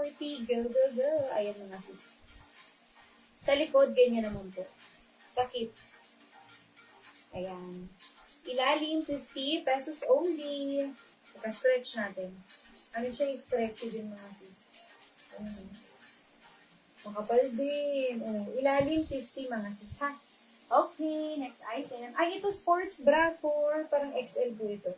40. Go, go, go. Ayan mga sis. Sa likod, ganyan naman po. Takip. Ayan. Ilalim, 50 pesos only. Saka-stretch natin. Ano siya yung stretchy din mga sis? Ayan. Makapal din. Ilalim, 50 mga sis, ha? Okay, next item. Ay, ito sports bra for parang XL po ito.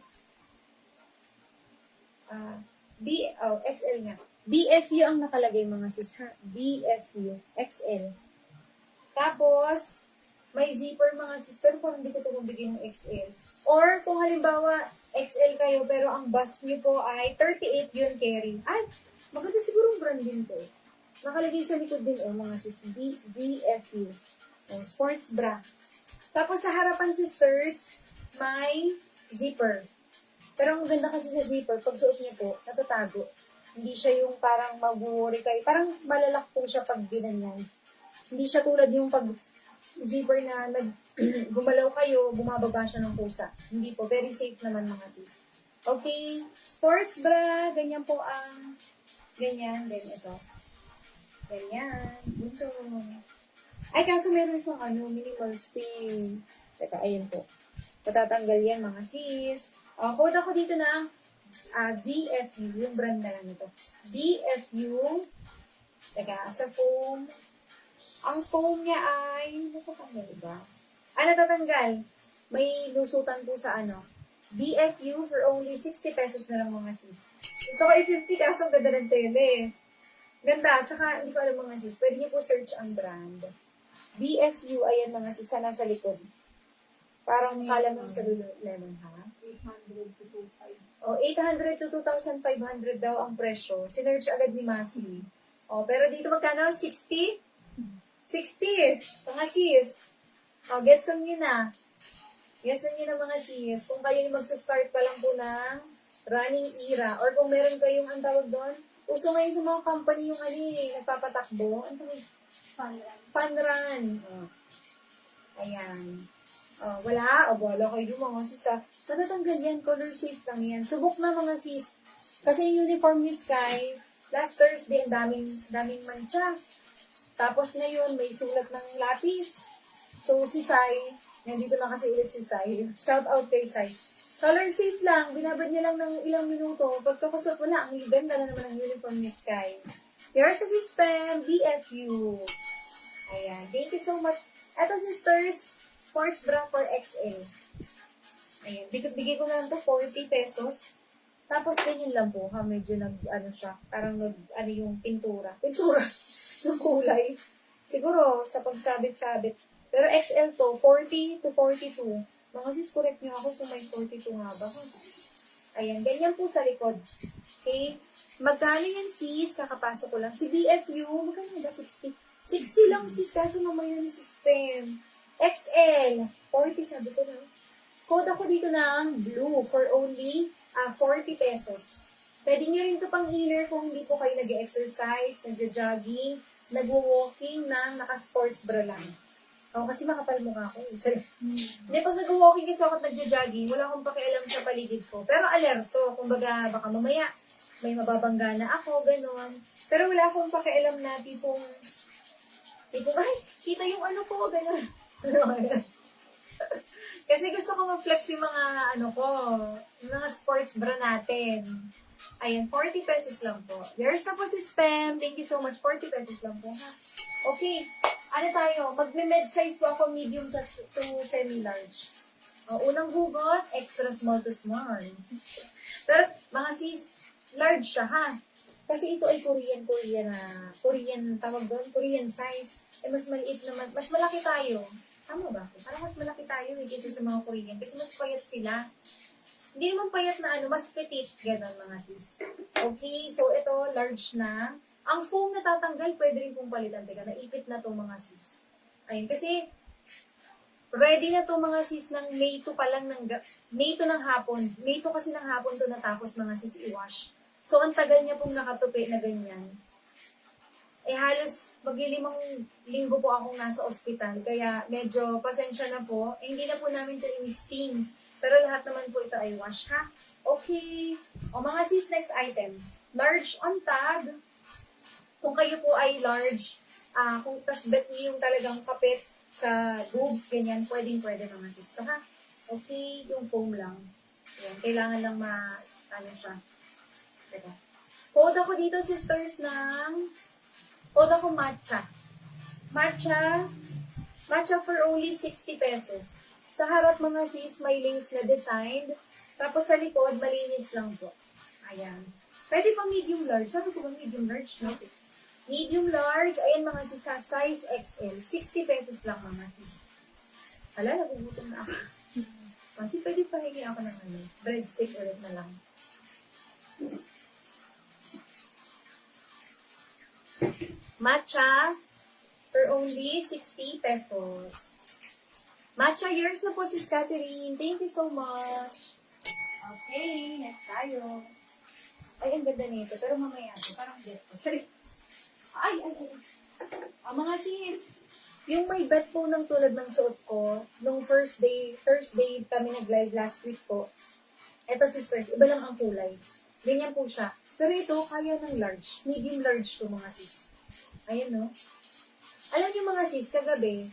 XL nga. BFU ang nakalagay mga sis, ha? BFU. XL. Tapos, may zipper mga sis, pero parang hindi ko ito mabigyan ng XL. Or, kung halimbawa, XL kayo, pero ang bust niyo po ay 38 yun carry. Ay, maganda siguro brand din to. Nakalagay sa likod din, mga sis. BFU. Sports bra. Tapos sa harapan, sisters, may zipper. Pero ang ganda kasi sa zipper, pag suot niyo po, natatago. Hindi siya yung parang mag-worry kayo. Parang malalak po siya pag ginanyan. Hindi siya tulad yung pag zipper na gumalaw kayo, bumababa siya ng pusa. Hindi po. Very safe naman mga sis. Okay. Sports bra. Ganyan po ang ganyan. Then ito. Ganyan. Ito. Ay, kaso meron siyang minimal spin. Teka, ayun po. Patatanggal yan, mga sis. Code ako dito ng VFU. Yung brand na lang ito. VFU. Teka, sa foam. Ang foam niya ay, natatanggal ba? Natatanggal. May lusutan po sa VFU for only 60 pesos na lang, mga sis. Gusto ko 50 kaso ang ganda ng tele. Ganda. Tsaka, hindi ko alam mga sis. Pwede niyo po search ang brand. BFU, ayan mga sis, nasa likod. Parang kala mo sa Lululemon, ha? 800 to 2,500. 800 to 2,500 daw ang presyo. Sinerch agad ni Masi. Pero dito magkano? 60? 60! Mga sis. Getson nyo na. Getson nyo na mga sis. Kung kayo yung magsa-start pa lang po ng running era, or kung meron kayong, ang tawag doon, uso ngayon sa mga company yung nagpapatakbo. Ano tawag? Fun run. Ayan. Wala. Wala kayo yung mga sis. Natatanggal yan. Color safe lang yan. Subok na mga sis. Kasi yung uniform ni Sky, last Thursday, daming mancha. Tapos ngayon, may sulat ng lapis. So, si Sai, nandito na kasi ulit si Sai. Shout out kay Sai. Color safe lang. Binabad niya lang ng ilang minuto. Pagkakasot mo na, ang ganda na naman ang uniform ni Sky. Here's si Spam, BFU. Ayan. Thank you so much. Ito, sisters, sports bra for XL. Ayan. Bigay ko na lang to 40 pesos. Tapos, ganyan lang po, ha. Medyo siya. Parang yung pintura. Pintura. Yung kulay. Siguro, sa pagsabit-sabit. Pero XL to, 40 to 42. Mga sis, correct niyo ako kung may 42 nga ba. Ayan. Ganyan po sa likod. Okay? Magkano yan, sis? Kakapasok ko lang. Si BFU, magkano ba? 60. 60 lang, sis. Kaso mamaya ni system. XL. 40, sabi ko na. Code ako dito ng blue for only 40 pesos. Pwede nyo rin ito pang inner kung hindi po kayo nag-exercise, nag-jogging, nag-walking ng naka-sports bra lang. Kasi makapal mukha ko. Hindi, pag nag-walking kasi ako at nag-jogging, wala akong pakialam sa paligid ko. Pero alerto. Kumbaga, baka mamaya may mababangga na ako, gano'n. Pero wala akong pakialam na tipong, ay, kita yung ko, gano'n. Kasi gusto ko mag-flex yung mga, yung mga sports bra natin. Ayan, 40 pesos lang po. There's na po si Spam. Thank you so much. 40 pesos lang po, ha? Okay. Tayo? Magme-med size po ako, medium to semi-large. Unang hugot, extra small to small. Pero, mga sis, large siya, ha? Kasi ito ay Korean size. Mas maliit naman, mas malaki tayo. Tama ba? Parang mas malaki tayo kaysa sa mga Korean. Kasi mas payat sila. Hindi naman payat na mas petit. Ganon, mga sis. Okay, so ito, large na. Ang foam na tatanggal, pwede rin pong palitan. Teka, naipit na to mga sis. Ayun, kasi ready na to mga sis ng May 2 pa lang May 2 ng hapon. May 2 kasi ng hapon to natapos mga sis i-wash. So, ang tagal niya pong nakatupi na ganyan. Halos maglilimang linggo po akong nasa ospital. Kaya medyo pasensya na po. Hindi na po namin ito i-steam. Pero lahat naman po ito ay wash, ha? Okay. Mga sis, next item. Large on tab. Kung kayo po ay large, kung tas bet niyo yung talagang kapit sa boobs, ganyan, pwede naman sis. Ha? Okay, yung foam lang. Yan, kailangan lang ano siya. Teka. Code ako dito, sisters, code ako matcha. Matcha for only 60 pesos. Sa harap mga sis, may links na designed. Tapos sa likod, malinis lang po. Ayan. Pwede pa medium large. Sabi ko ba medium large? No? Medium large, ayan mga sis, sa size XL. 60 pesos lang mga sis. Hala, nagugutom na ako. Kasi pwede pa hingi ako ng breadstick ulit na lang. Matcha for only 60 pesos. Matcha, yours na po, sis Catherine. Thank you so much. Okay, next tayo. Ay, ang ganda nito. Pero mamaya ito. Parang bet ko. Ay. Mga sis, yung may bet po ng tulad ng suot ko, nung Thursday kami nag-live last week po. Ito, sisters, iba lang ang kulay. Ganyan po siya. Pero ito, kaya ng large. Medium large to mga sis. Ayan, no? Alam niyo mga sis, kagabi,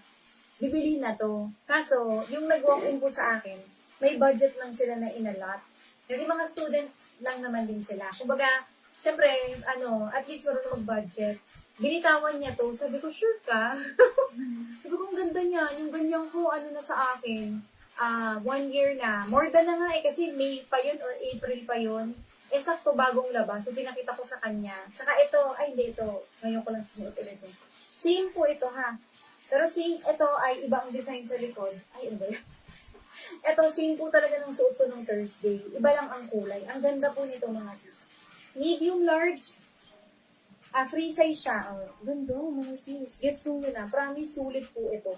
bibili na to. Kaso, yung nag-walk-in po sa akin, may budget lang sila na inalot. Kasi mga student lang naman din sila. Kumbaga, syempre, at least marunong mag-budget. Binitawan niya to. Sabi ko, sure ka? Sabi ko, ang ganda niya. Yung ganyan ko, na sa akin. 1 year na. More than na nga kasi May pa yun or April pa yun. Sakto bagong labas. So, pinakita ko sa kanya. Saka ito, hindi ito. Ngayon ko lang sinuot ulit. Same po ito, ha? Pero ito ay ibang design sa likod. Ay, iba yan. Ito, same po talaga ng suot ko nung Thursday. Iba lang ang kulay. Ang ganda po nito, mga sis. Medium, large, free size siya. Ganda, mga sis. Gets nyo na. Promise, sulit po ito.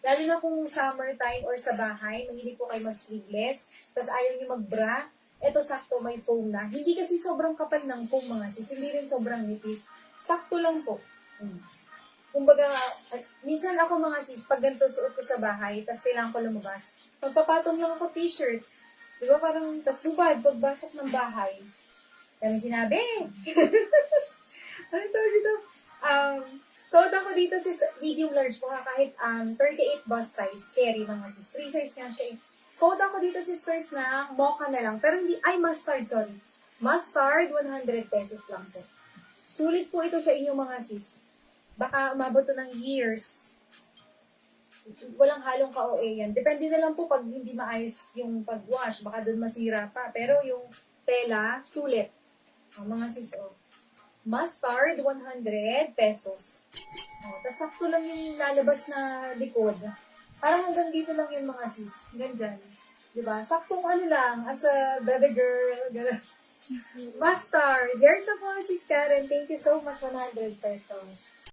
Lalo na kung summertime or sa bahay, mahilig po kayo mag-sleeveless, tapos ayaw nyo mag-bra, ito sakto, may foam na. Hindi kasi sobrang kapal ng foam, mga sis. Hindi rin sobrang nipis. Sakto lang po. Kumbaga, minsan ako mga sis, pag ganito suot ko sa bahay, tapos kailangan ko lumabas, magpapatong lang ako t-shirt. Diba parang, tas hubad, pagbasok ng bahay. Kami sinabi. Ano tawag dito? Code ako dito sis, medium large po ha, kahit 38 bust size, carry mga sis. Free size nga siya eh. Code ako dito sisters na mocha na lang. Pero hindi, mustard, sorry. Mustard, 100 pesos lang po. Sulit po ito sa inyong mga sis. Baka umabot to ng years. Walang halong ka-OA yan. Depende na lang po pag hindi maayos yung pag-wash. Baka doon masira pa. Pero yung tela, sulit. Mga sis, Mustard, 100 pesos. Tapos sakto lang yung lalabas na likod. Parang hanggang dito lang yung mga sis. Hanggang dyan. Diba? Saktong lang, as a baby girl. Mustard. Here's the mga sis Karen. Thank you so much, 100 pesos.